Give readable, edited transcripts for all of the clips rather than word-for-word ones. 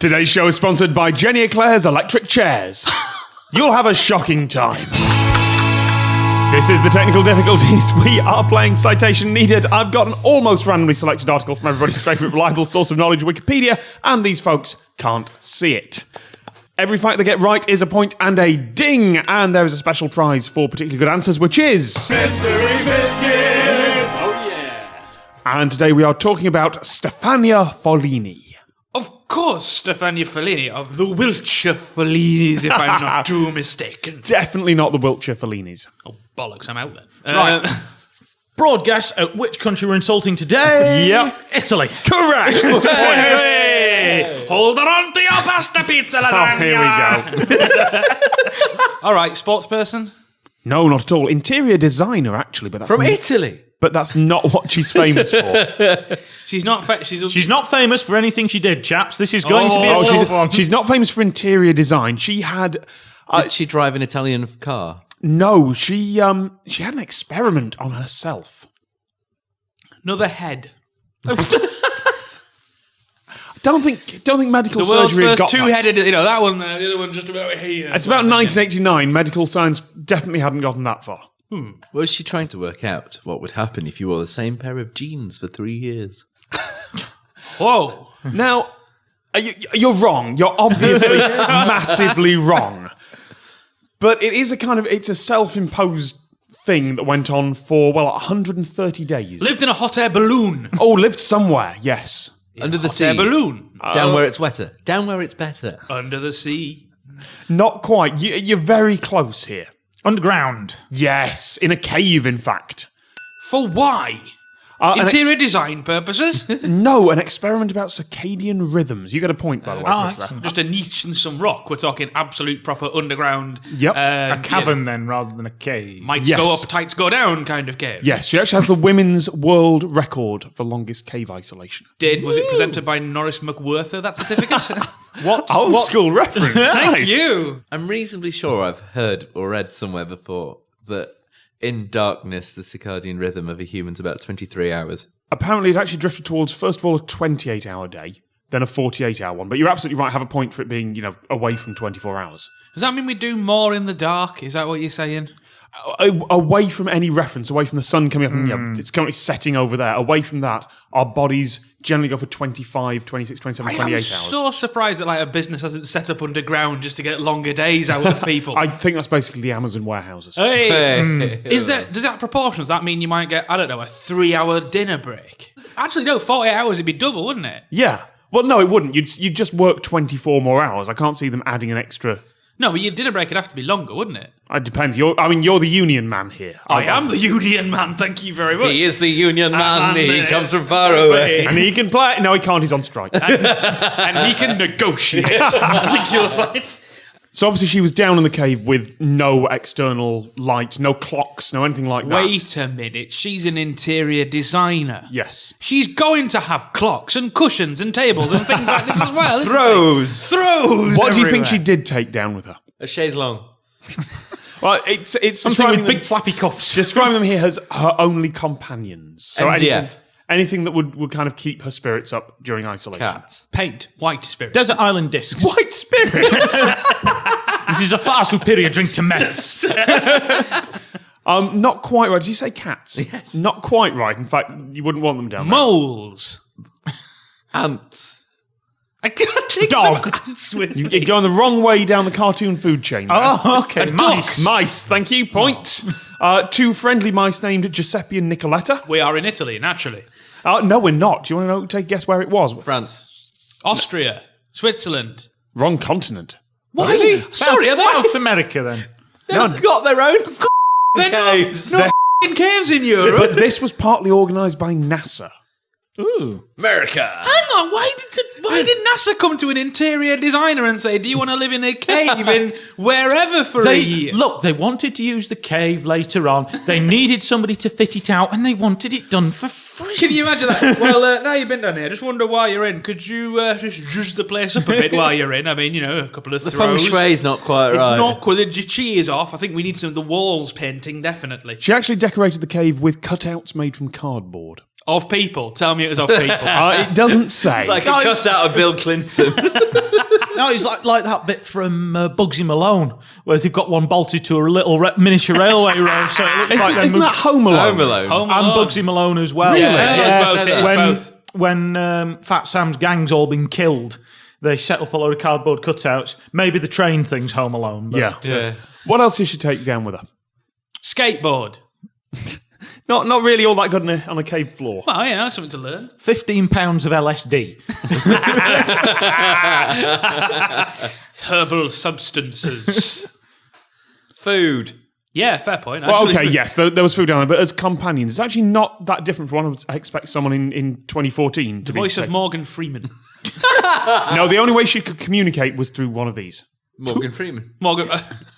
Today's show is sponsored by Jenny Eclair's Electric Chairs. You'll have a shocking time. This is the technical difficulties. We are playing Citation Needed. I've got an almost randomly selected article from everybody's favourite reliable source of knowledge, Wikipedia, and these folks can't see it. Every fact they get right is a point and a ding, and there is a special prize for particularly good answers, which is... Mystery Biscuits! Oh, yeah. And today we are talking about Stefania Follini. Of course, Stefania Follini, of the Wiltshire Follinis, if I'm not too mistaken. Definitely not the Wiltshire Follinis. Oh, bollocks, I'm out then. Right. Broad guess at which country we're insulting today. Yep. Italy. Correct! Hey! Hold on to your pasta pizza lasagna! Oh, here we go. All right, sports person? No, not at all. Interior designer, actually, but that's From Italy? But that's not what she's famous for. She's not She's not famous for anything she did, chaps. This is going to be a tough one. She's not famous for interior design. She had... Did she drive an Italian car? No, she had an experiment on herself. Another head. Don't think medical The world's surgery had first got two-headed, that one there, the other one just about here. It's about 1989. Medical science definitely hadn't gotten that far. Was she trying to work out what would happen if you wore the same pair of jeans for 3 years? Whoa. Now, you're wrong. You're obviously massively wrong. But it is it's a self-imposed thing that went on for, 130 days. Lived in a hot air balloon. Oh, lived somewhere, yes. Under the sea. Hot air balloon. Down where it's wetter. Down where it's better. Under the sea. Not quite. You're very close here. Underground. Yes, in a cave, in fact. For why? Interior design purposes? No, an experiment about circadian rhythms. You got a point, by the way. Chris, there. Just a niche and some rock. We're talking absolute proper underground. Yep. A cavern then, rather than a cave. Mites go up, tights go down kind of cave. Yes, she actually has the women's world record for longest cave isolation. Was it presented by Norris McWhirter, that certificate? What school reference? Thank Nice. you. I'm reasonably sure I've heard or read somewhere before that in darkness, the circadian rhythm of a human's about 23 hours. Apparently, it actually drifted towards, first of all, a 28-hour day, then a 48-hour one. But you're absolutely right, have a point for it being, away from 24 hours. Does that mean we do more in the dark? Is that what you're saying? Away from any reference, away from the sun coming up, and it's currently setting over there. Away from that, our bodies generally go for 25, 26, 27, 28 hours. I'm so surprised that a business hasn't set up underground just to get longer days out of people. I think that's basically the Amazon warehouses. Hey. Does that proportion? Does that mean you might get, a 3-hour dinner break? Actually, no, 48 hours would be double, wouldn't it? Yeah. Well, no, it wouldn't. You'd just work 24 more hours. I can't see them adding an extra... No, but your dinner break would have to be longer, wouldn't it? It depends. You're the union man here. I am the union man, thank you very much. He is the union man. He comes from far away. And he can play... No, he can't. He's on strike. And he can negotiate. I think you'll find. So obviously she was down in the cave with no external light, no clocks, no anything like that. Wait a minute, she's an interior designer. Yes. She's going to have clocks and cushions and tables and things like this as well. Throws. What do you think she did take down with her? A chaise longue. Well, it's Something with big flappy cuffs. describing them here as her only companions. So MDF. anything that would kind of keep her spirits up during isolation. Cats. Paint, white spirit. Desert Island discs. White spirit. This is a far superior drink to meths. Not quite right. Did you say cats? Yes. Not quite right. In fact, you wouldn't want them down there. Moles. Ants. I can't think Dog. of ants with You're going the wrong way down the cartoon food chain. there. Oh, okay. Mice. Mice, thank you. Point. Two friendly mice named Giuseppe and Nicoletta. We are in Italy, naturally. No, we're not. Do you want to take a guess where it was? France. Austria. Switzerland. Wrong continent. Why? Sorry, are they? South America then. They've got their own They're caves. no f***ing caves in Europe. But this was partly organised by NASA. Ooh. America. Hang on, why did NASA come to an interior designer and say, do you want to live in a cave in wherever for a year? Look, they wanted to use the cave later on. They needed somebody to fit it out, and they wanted it done for free. Can you imagine that? Well, now you've been down here, just wonder why you're in. Could you just zhuzh the place up a bit while you're in? I mean, a couple of The throws. feng shui's not quite right. It's not quite. The chi is off. I think we need some of the walls painting, definitely. She actually decorated the cave with cutouts made from cardboard. Of people. Tell me it was of people. It doesn't say. It's like a cutout of Bill Clinton. No, it's like that bit from Bugsy Malone, where they've got one bolted to a little miniature railway road, so it looks like Isn't that Home Alone? Home Alone. Home and Alone. Bugsy Malone as well. Really? Yeah, it is both. When Fat Sam's gang's all been killed, they set up a load of cardboard cutouts. Maybe the train thing's Home Alone. But Yeah. What else did she take down with her? Skateboard. Not really all that good on the cave floor. Well, something to learn. 15 pounds of LSD. Herbal substances. Food. Yeah, fair point. Well, Actually, okay, yes, there was food down there, but as companions, it's actually not that different from what I would expect someone in 2014 to The be. voice of Morgan Freeman. No, the only way she could communicate was through one of these. Morgan Freeman. Morgan,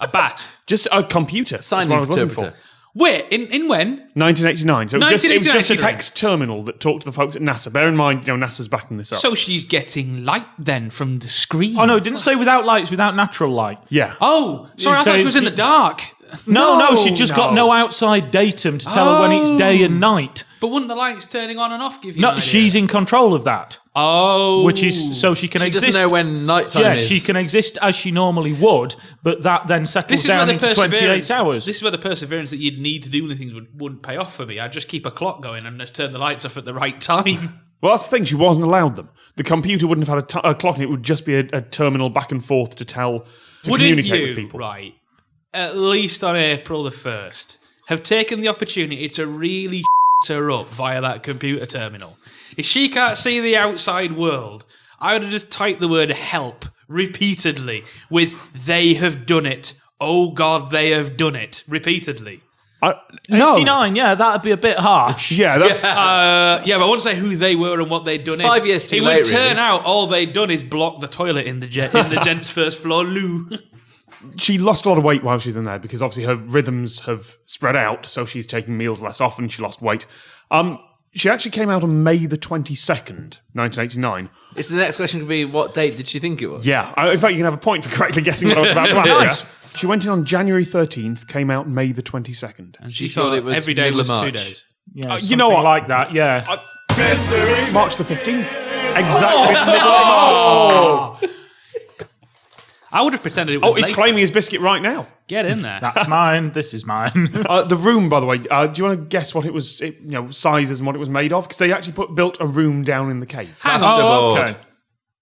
a bat. Just a computer. That's Sign what I was looking for. interpreter. Wait, in when? 1989. So it was just a 1989. text terminal that talked to the folks at NASA. Bear in mind, NASA's backing this up. So she's getting light then from the screen. Oh, no, it didn't say without lights, without natural light. yeah. Oh, sorry, I So thought she was in the dark. No, she just got no outside datum to tell her when it's day and night. But wouldn't the lights turning on and off give you an No, idea? she's in control of that, which which is so she can She exist. doesn't know when nighttime Yeah, is. she can exist as she normally would, but that then settles This is where down the into 28 hours. This is where the perseverance that you'd need to do things wouldn't pay off for me. I'd just keep a clock going and just turn the lights off at the right time. Well, that's the thing. She wasn't allowed them. The computer wouldn't have had a clock, and it would just be a terminal back and forth to communicate with people. Right, at least on April the 1st, have taken the opportunity to really her up via that computer terminal? If she can't see the outside world, I would have just typed the word help repeatedly with "they have done it." Oh God, they have done it repeatedly. No. 89, yeah, that'd be a bit harsh. Yeah, that's. But I wouldn't say who they were and what they'd done. It's 5 years too It late, would turn really. out all they'd done is block the toilet in the gents' first floor loo. She lost a lot of weight while she's in there because obviously her rhythms have spread out, so she's taking meals less often. She lost weight. She actually came out on May the 22nd, 1989. It's the next question could be, what date did she think it was? Yeah, in fact, you can have a point for correctly guessing what I was about to ask you. She went in on January 13th, came out May the 22nd. And she thought thought it was every day middle was of 2 March. days. Yeah, you know something what? like that, yeah. March the 15th. Exactly the middle of March. I would have pretended it was He's late. claiming his biscuit right now. Get in there. That's mine, this is mine. The room, by the way, do you want to guess what it was, sizes and what it was made of? Because they actually built a room down in the cave. Hang on. Plasterboard. okay.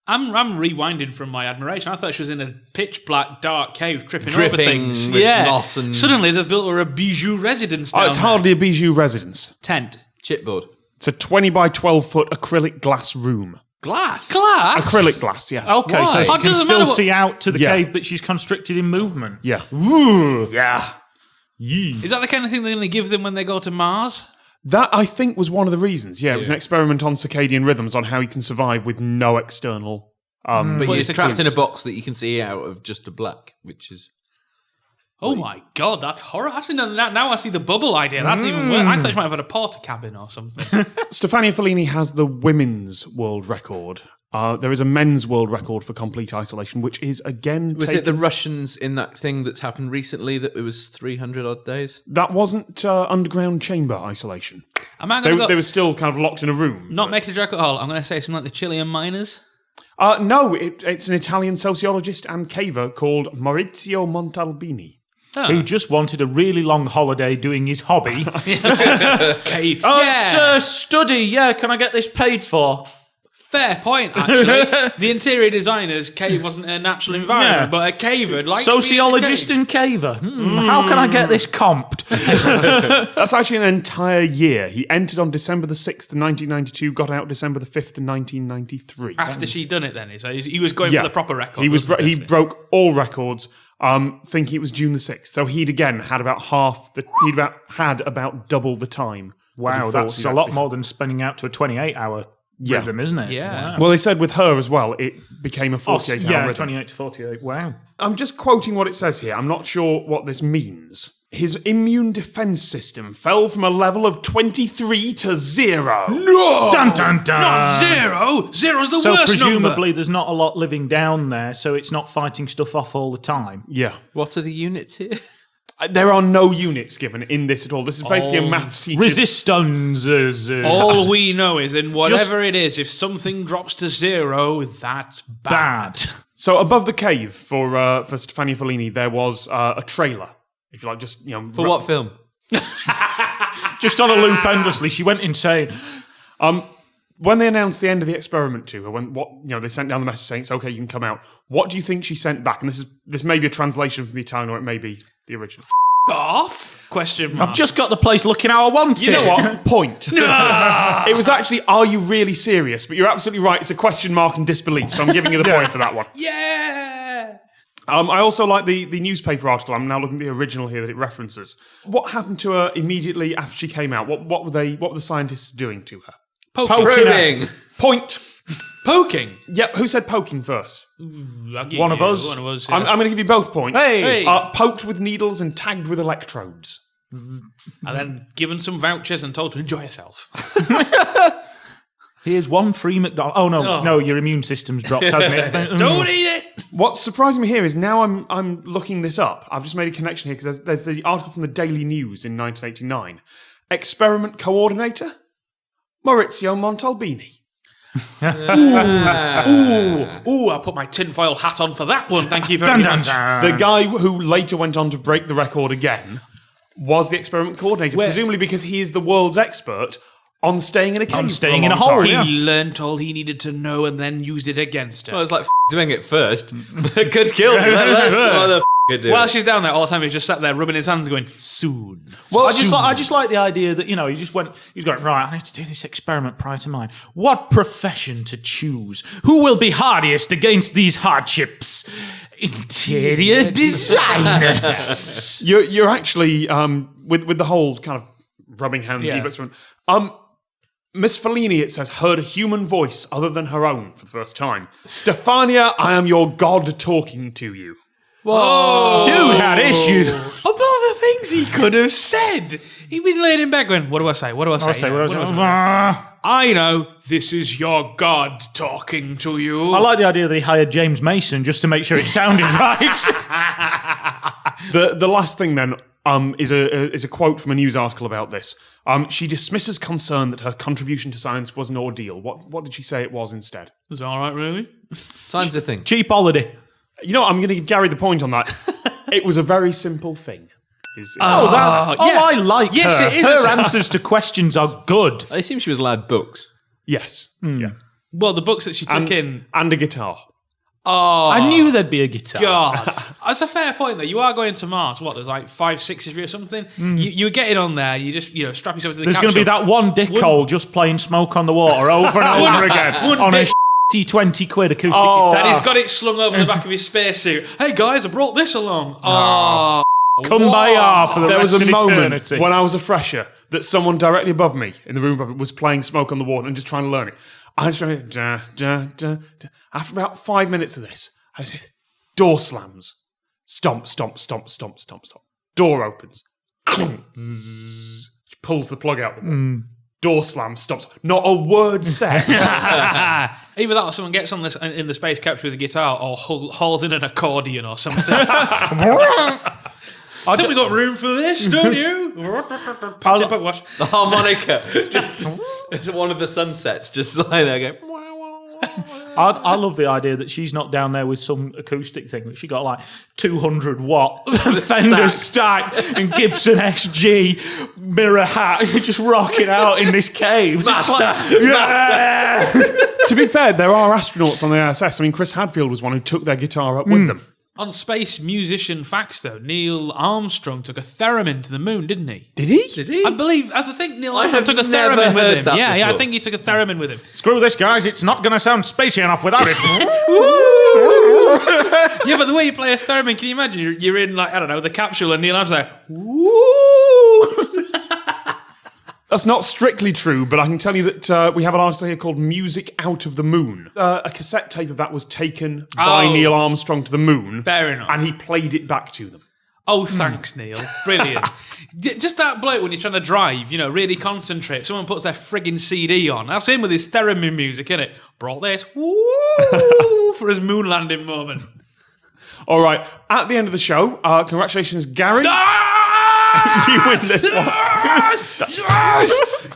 I'm rewinding from my admiration. I thought she was in a pitch black, dark cave tripping over Dripping things. with moss and- Suddenly they've built her a bijou residence down It's there. hardly a bijou residence. Tent. Chipboard. It's a 20 by 12 foot acrylic glass room. Glass. Glass? Acrylic glass, yeah. Okay, Why? so she Oh, can doesn't still matter what- see out to the Yeah. cave, but she's constricted in movement. Yeah. Ooh, yeah. Yee. Is that the kind of thing they're going to give them when they go to Mars? That, I think, was one of the reasons. Yeah, it was an experiment on circadian rhythms on how you can survive with no external. But you're it's a trapped in a clues. box that you can see out of just a black, which is... Oh my God, that's horror. Actually, no, now I see the bubble idea. That's even worse. I thought she might have had a porta cabin or something. Stefania Follini has the women's world record. There is a men's world record for complete isolation, which is again. Was it the Russians in that thing that's happened recently that it was 300 odd days? That wasn't underground chamber isolation. Am I going to They were still kind of locked in a room. not making a joke at all? I'm going to say something like the Chilean miners. No, it's an Italian sociologist and caver called Maurizio Montalbini. Oh. Who just wanted a really long holiday doing his hobby. Cave. Oh, yeah. it's a study. Yeah, can I get this paid for? Fair point, actually. The interior designer's cave wasn't a natural environment, Yeah. but a caver like Sociologist and caver. How can I get this comped? That's actually an entire year. He entered on December the 6th, 1992, got out December the 5th, 1993. after she'd done it. Then so he was going Yeah. for the proper record. He was wasn't he broke all records. Thinking it was June the 6th. So he'd again had had about double the time. that he Wow, thought that's he'd a lot actually more than spending out to a 28-hour Yeah. rhythm, isn't it? Yeah. Wow. Well, they said with her as well, it became a 48-hour yeah, rhythm. 28 to 48. Wow. I'm just quoting what it says here. I'm not sure what this means. His immune defense system fell from a level of 23 to 0. No! Dun, dun, dun. Not zero! Zero's the So worst presumably number! there's not a lot living down there, so it's not fighting stuff off all the time. Yeah. What are the units here? There are no units given in this at all. This is basically a maths teacher. Resistance. All we know is in whatever it is, if something drops to 0, that's bad. So above the cave for Stefania Follini, there was a trailer. If you like, just For what film? Just on a loop endlessly. She went insane. When they announced the end of the experiment to her, they sent down the message saying it's okay, you can come out. What do you think she sent back? And this may be a translation from the Italian, or it may be the original. Off? Question mark. I've just got the place looking how I want it. You know what? Point. It was actually, are you really serious? But you're absolutely right. It's a question mark and disbelief. So I'm giving you the point for that one. Yeah! I also like the newspaper article. I'm now looking at the original here that it references. What happened to her immediately after she came out? What were the scientists doing to her? Probing. Point. Poking? Yep. Who said poking first? One of us. One of us. I'm going to give you both points. Hey. Poked with needles and tagged with electrodes. And then given some vouchers and told to enjoy yourself. Here's one free McDonald's. Oh, no, your immune system's dropped, hasn't it? Don't eat it! What's surprising me here is now I'm looking this up. I've just made a connection here because there's the article from the Daily News in 1989. Experiment coordinator? Maurizio Montalbini. Ooh, I put my tinfoil hat on for that one. Thank you very much. The guy who later went on to break the record again was the experiment coordinator, presumably because he is the world's expert on staying in a cave. On staying for in a long hole, time. He learnt all he needed to know and then used it against her. Well, it's like doing it first. Could kill me. That's what the do. While she's down there all the time, he's just sat there rubbing his hands going, soon. Well, I just like the idea that, he was going, right, I need to do this experiment prior to mine. What profession to choose? Who will be hardiest against these hardships? Interior designers. You're actually, with the whole kind of rubbing hands evil experiment, Miss Follini, it says, heard a human voice other than her own for the first time. Stefania, I am your god talking to you. Whoa. Dude had issues. Of all the things he could have said, he'd been laying back going, what do I say? What do I say? I know, this is your God talking to you. I like the idea that he hired James Mason just to make sure it sounded right. The last thing then is a quote from a news article about this. She dismisses concern that her contribution to science was an ordeal. What did she say it was instead? Is that all right, really? Science a thing. Cheap holiday. You know what? I'm going to give Gary the point on that. It was a very simple thing. I like her. Yes, it is. Her answers to questions are good. I assume she was allowed books. Yes. Yeah. Well, the books that she took in. And a guitar. Oh, I knew there'd be a guitar. God. That's a fair point, though. You are going to Mars. What, there's like 5-6 of you or something? You're getting on there. You just, strap yourself to the There's capsule. going to be that one dickhole just playing Smoke on the Water over and over again on a 20 quid acoustic guitar. And he's got it slung over the back of his spacesuit. Hey, guys, I brought this along. Oh, Kumbaya for the There rest was a of moment eternity. when I was a fresher that someone directly above me in the room above me was playing Smoke on the Water and just trying to learn it. I just went, da, da, da, da. After about 5 minutes of this, I said, door slams. Stomp, stomp, stomp, stomp, stomp, stomp. Door opens. Clunk. Zzz. She pulls the plug out the wall. Door slam, stops. Not a word said. Either that or someone gets on this in the space capsule with a guitar or hauls in an accordion or something. I think we got room for this, don't you? The harmonica. Just one of the sunsets. Just lying there going... I love the idea that she's not down there with some acoustic thing, that she got like 200 watt Fender stack and Gibson SG mirror hat, just rocking out in this cave. Master! To be fair, there are astronauts on the ISS. I mean, Chris Hadfield was one who took their guitar up with them. On space musician facts, though, Neil Armstrong took a theremin to the moon, didn't he? Did he? Did he? I think Neil I Armstrong have took a never theremin with heard him. that Yeah, I before. think he took a theremin with him. Screw this, guys. It's not going to sound spacey enough without it. Yeah, but the way you play a theremin, can you imagine? You're in, like, I don't know, the capsule and Neil Armstrong's like, woo! That's not strictly true, but I can tell you that we have an article here called Music Out of the Moon. A cassette tape of that was taken by Neil Armstrong to the moon. Fair enough. And he played it back to them. Oh, thanks, Neil. Brilliant. Just that bloke when you're trying to drive, really concentrate. Someone puts their frigging CD on. That's him with his theremin music, innit? Brought this, woo, for his moon landing moment. All right. At the end of the show, congratulations, Gary. You win this one.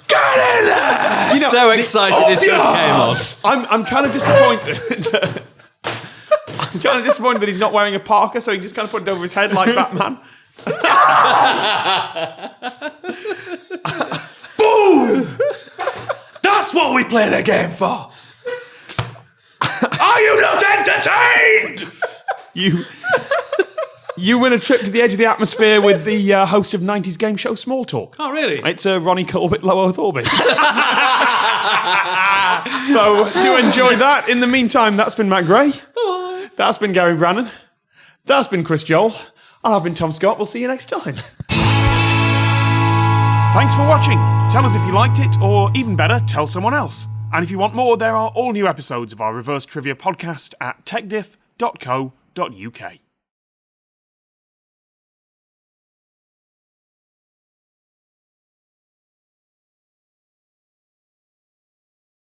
Get in there! You know, So excited this one came on. I'm kind of disappointed. I'm kind of disappointed that he's not wearing a parka, so he just kind of put it over his head like Batman. Boom! That's what we play the game for. Are you not entertained? You win a trip to the edge of the atmosphere with the host of 90s game show Small Talk. Oh, really? It's Ronnie Corbett, Low Earth Orbit. So do enjoy that. In the meantime, that's been Matt Gray. Bye. That's been Gary Brannan. That's been Chris Joel. I've been Tom Scott. We'll see you next time. Thanks for watching. Tell us if you liked it, or even better, tell someone else. And if you want more, there are all new episodes of our reverse trivia podcast at techdiff.co.uk.